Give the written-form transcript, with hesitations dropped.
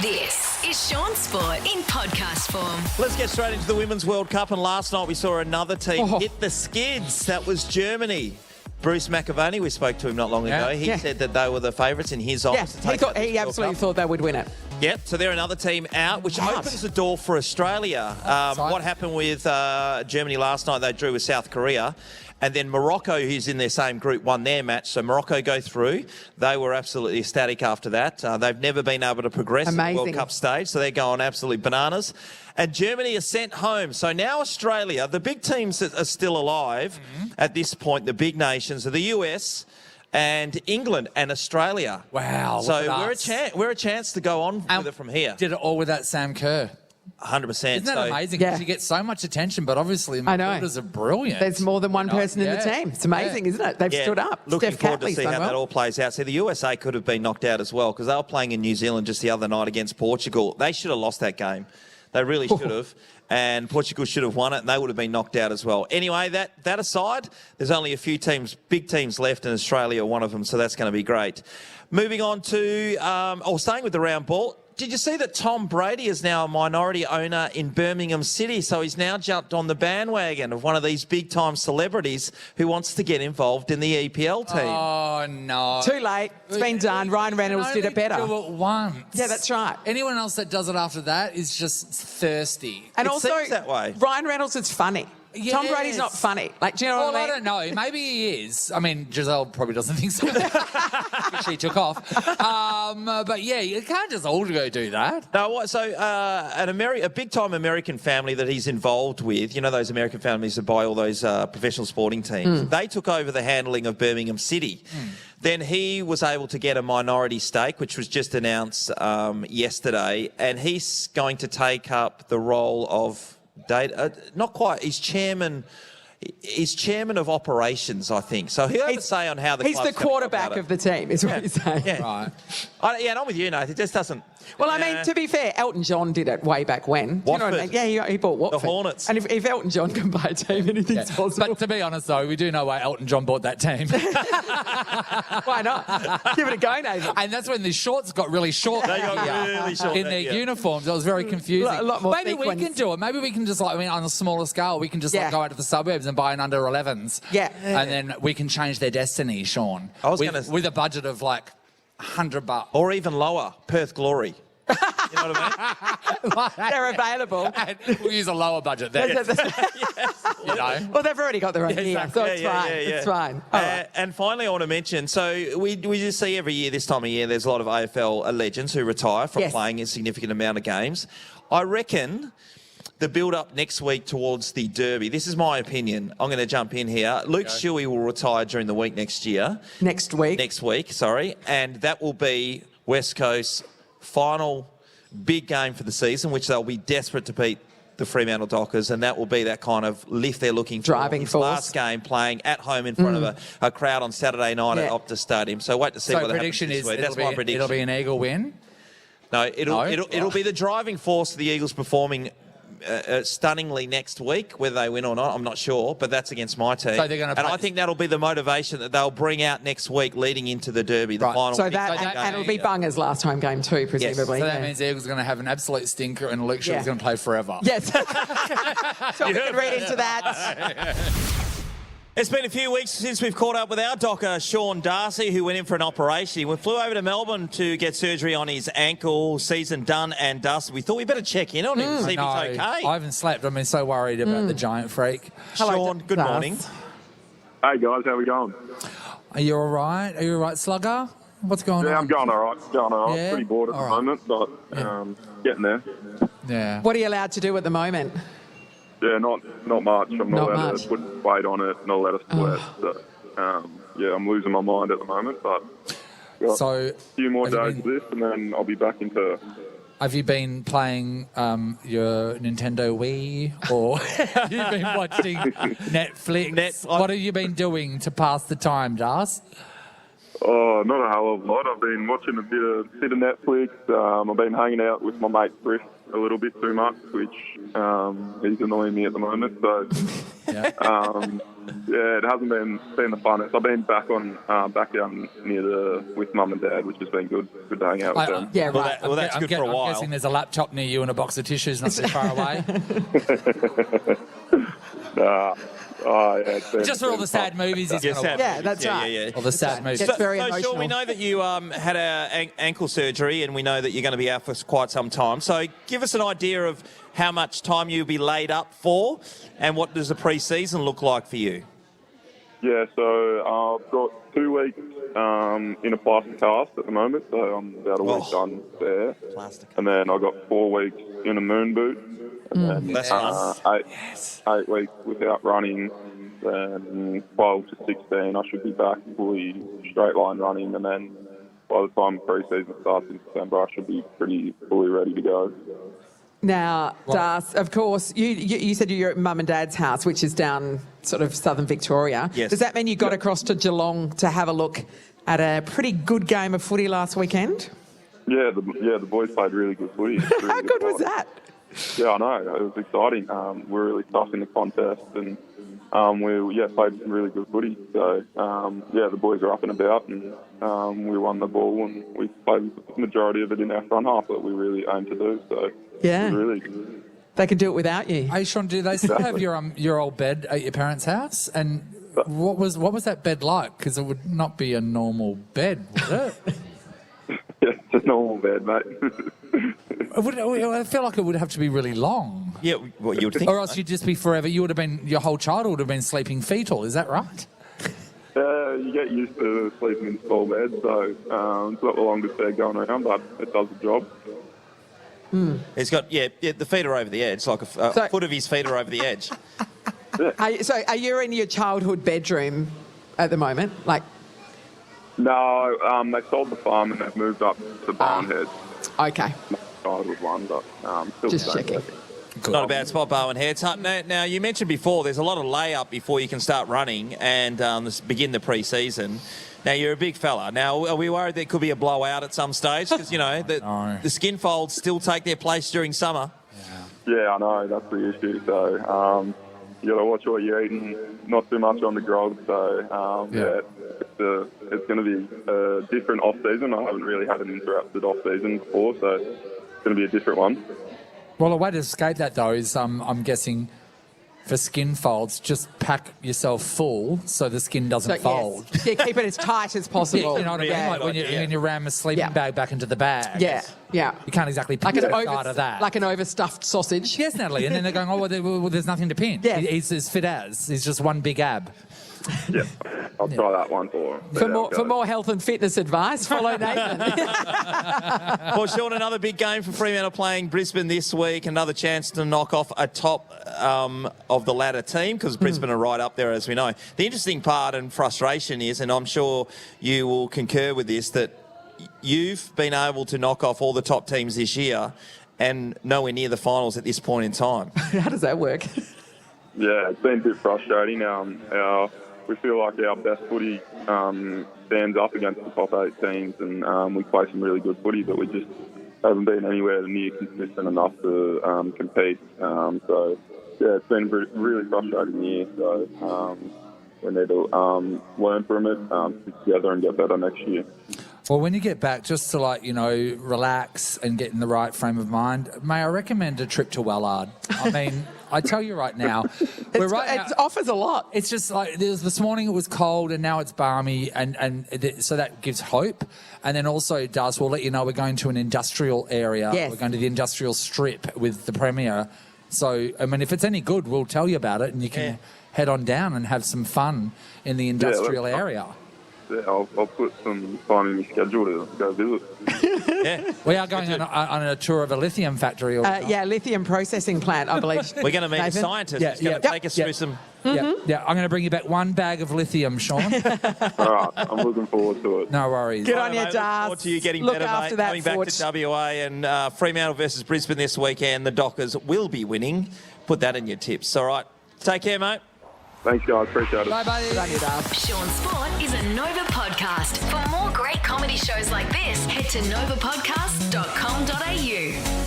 This is Shaun Sport in podcast form. Let's get straight into the Women's World Cup. And last night we saw another team hit the skids. That was Germany. Bruce McAvaney, we spoke to him not long ago. He said that they were the favourites in his eyes. He absolutely thought they would win it. Yep, so they're another team out, which opens the door for Australia. What happened with Germany last night? They drew with South Korea. And then Morocco, who's in their same group, won their match. So Morocco go through. They were absolutely ecstatic after that. They've never been able to progress in the World Cup stage, so they're going absolutely bananas. And Germany are sent home. So now Australia, the big teams that are still alive at this point, the big nations, are the US and England and Australia. Wow. So we're a chance to go on with it from here. Did it all with that Sam Kerr. 100%. Isn't that amazing? Because you get so much attention, but obviously midfielders are brilliant. There's more than one person in the team. It's amazing, isn't it? They've stood up. Looking Steph forward to Catley's see how that all plays out. See, the USA could have been knocked out as well because they were playing in New Zealand just the other night against Portugal. They should have lost that game. They really should have. And Portugal should have won it, and they would have been knocked out as well. Anyway, that aside, there's only a few teams, big teams left, and Australia are one of them, so that's going to be great. Moving on to, staying with the round ball, did you see that Tom Brady is now a minority owner in Birmingham City? So he's now jumped on the bandwagon of one of these big-time celebrities who wants to get involved in the EPL team. Oh, no. Too late. It's been done. Ryan Reynolds did it better. Do it once. Yeah, that's right. Anyone else that does it after that is just thirsty. And It also, seems that way. Ryan Reynolds is funny. Yes. Tom Brady's not funny. Like, do you know what I mean? I don't know. Maybe he is. I mean, Giselle probably doesn't think so. She took off. But yeah, you can't just all go do that. No, so a big-time American family that he's involved with, you know those American families that buy all those professional sporting teams, they took over the handling of Birmingham City. Then he was able to get a minority stake, which was just announced yesterday, and he's going to take up the role of not quite. He's chairman of operations, I think. So he'll have a say on how the club's He's the quarterback of the team, is what he's saying. Yeah. Right. And I'm with you, Nathan. It just doesn't... Well, I mean, to be fair, Elton John did it way back when. Do you know what I mean? Yeah, he bought Watford. The Hornets. And if Elton John can buy a team, anything's possible. But to be honest, though, we do know why Elton John bought that team. Why not? Give it a go, Nathan. And that's when the shorts got really short. They got really short. In their uniforms. It was very confusing. A lot more Maybe we can do it. Maybe we can just, on a smaller scale, we can just go out to the suburbs and buy an under 11s. Yeah. And then we can change their destiny, Sean. With a budget of $100. Or even lower, Perth Glory. You know what I mean? They're available. And we'll use a lower budget then. You know? Well, they've already got their own gear, so it's fine. Yeah. It's fine. All right. And finally, I want to mention, so we just see every year, this time of year, there's a lot of AFL legends who retire from playing a significant amount of games. I reckon the build-up next week towards the Derby, this is my opinion. I'm going to jump in here. Luke Shuey will retire during the week next year. Next week, and that will be West Coast's final big game for the season, which they'll be desperate to beat the Fremantle Dockers, and that will be that kind of lift they're looking for. Driving force. Last game playing at home in front of a crowd on Saturday night at Optus Stadium. So wait to see what happens this week. That's my prediction. It'll be an Eagle win? No, it'll be the driving force of the Eagles performing stunningly next week. Whether they win or not, I'm not sure, but that's against my team. So they're going to I think that'll be the motivation that they'll bring out next week leading into the Derby, the final. So and it'll be Bunga's last home game too, presumably. Yes. So that means the Eagles are going to have an absolute stinker and Luke Shaw's going to play forever. Yes. So we can read into that. It's been a few weeks since we've caught up with our docker, Sean Darcy, who went in for an operation. We flew over to Melbourne to get surgery on his ankle, season done and dusted. We thought we better check in on him to see if he's okay. I haven't slept. I've been so worried about the giant freak. Hello, Sean, good morning. Hey guys, how we going? Are you all right? Are you all right, Slugger? What's going on? Yeah, I'm going all right. Yeah? Pretty bored at the moment, but getting there. Yeah. What are you allowed to do at the moment? Yeah, not much. I'm not allowed to put weight on it, not allowed to sweat. So, I'm losing my mind at the moment, but got a few more days of this and then I'll be back into... Have you been playing your Nintendo Wii or have you been watching Netflix? What have you been doing to pass the time, Dars? Oh, not a hell of a lot. I've been watching a bit of Netflix. I've been hanging out with my mate Chris a little bit too much, which he's annoying me at the moment. So It hasn't been the funnest. I've been back down with Mum and Dad, which has been good to hang out with them. Yeah, right. Well, that's good for a while. I'm guessing there's a laptop near you and a box of tissues not too far away. Just for all the sad movies he's going to watch. Yeah, that's right. Yeah. All the sad movies. It's very emotional. Sean, we know that you had ankle surgery, and we know that you're going to be out for quite some time. So give us an idea of how much time you'll be laid up for, and what does the pre-season look like for you? Yeah, so I've got 2 weeks in a plastic cast at the moment, so I'm about a week done there. Plastic. And then I've got 4 weeks in a moon boot. And then, That's 8 weeks without running. Then 12 to 16, I should be back fully straight line running. And then by the time pre-season starts in December, I should be pretty fully ready to go. Now, Das, of course, you said you're at Mum and Dad's house, which is down sort of southern Victoria. Yes. Does that mean you got across to Geelong to have a look at a pretty good game of footy last weekend? Yeah, the boys played really good footy. Really How good was that? Yeah, I know. It was exciting. We're really tough in the contest, and we played some really good footy. So the boys are up and about, and we won the ball, and we played the majority of it in our front half that we really aim to do. So Yeah. it was really good. They can do it without you. Hey, Sean, do they still have your old bed at your parents' house? And what was that bed like? Because it would not be a normal bed, would it? Yeah, it's a normal bed, mate. I feel like it would have to be really long. Yeah, well, you would think. Or else you'd just be forever. Your whole childhood would have been sleeping fetal. Is that right? You get used to sleeping in small beds, so it's not the longest bed going around, but it does the job. He's got, the feet are over the edge, like a foot of his feet are over the edge. Are you in your childhood bedroom at the moment? Like, No, they sold the farm and they've moved up to Barnhead. okay. Childhood one, but still Just the same checking. bed. Not a bad spot, Bowen Heads. Now, you mentioned before there's a lot of layup before you can start running and begin the pre-season. Now, you're a big fella. Now, are we worried there could be a blowout at some stage? Because, the skin folds still take their place during summer. Yeah, I know. That's the issue. So you got to watch what you're eating, not too much on the grog. So, it's going to be a different off-season. I haven't really had an interrupted off-season before, so it's going to be a different one. Well, a way to escape that, though, is I'm guessing for skin folds, just pack yourself full so the skin doesn't fold. Yes. Yeah, keep it as tight as possible. You know what I mean? Like when you ram a sleeping bag back into the bag. Yeah. You can't exactly pin the side of that. Like an overstuffed sausage. Yes, Natalie. And then they're going, well, there's nothing to pin. Yeah. He's as fit as. He's just one big ab. Yeah, I'll try that one for more health and fitness advice, follow Nathan. Well, Sean, another big game for Fremantle playing Brisbane this week. Another chance to knock off a top of the ladder team because Brisbane are right up there, as we know. The interesting part and frustration is, and I'm sure you will concur with this, that you've been able to knock off all the top teams this year and nowhere near the finals at this point in time. How does that work? Yeah, it's been a bit frustrating. We feel like our best footy stands up against the top 8 teams, and we play some really good footy, but we just haven't been anywhere near consistent enough to compete. So, it's been a really frustrating year. So, we need to learn from it, stick together and get better next year. Well, when you get back, just to relax and get in the right frame of mind, may I recommend a trip to Wellard? I mean, I tell you right now, it offers a lot. It's just like this morning it was cold and now it's balmy, and so that gives hope. And then also, we'll let you know we're going to an industrial area. Yes. We're going to the industrial strip with the Premier. So, I mean, if it's any good, we'll tell you about it and you can head on down and have some fun in the industrial area. Yeah, I'll put some time in my schedule to go visit. We are going on a tour of a lithium factory. Lithium processing plant, I believe. We're going to meet a scientist who's going to take us through some... I'm going to bring you back one bag of lithium, Sean. All right, I'm looking forward to it. No worries. Good on you, Look Dars. forward to you getting Look better, after mate. that, Coming back Forge. to WA and Fremantle versus Brisbane this weekend. The Dockers will be winning. Put that in your tips. All right. Take care, mate. Thanks, guys. Appreciate it. Bye, buddy. Good on you, Dars. Shaun Sport is a Nova podcast. For more great comedy shows like this, head to novapodcast.com.au.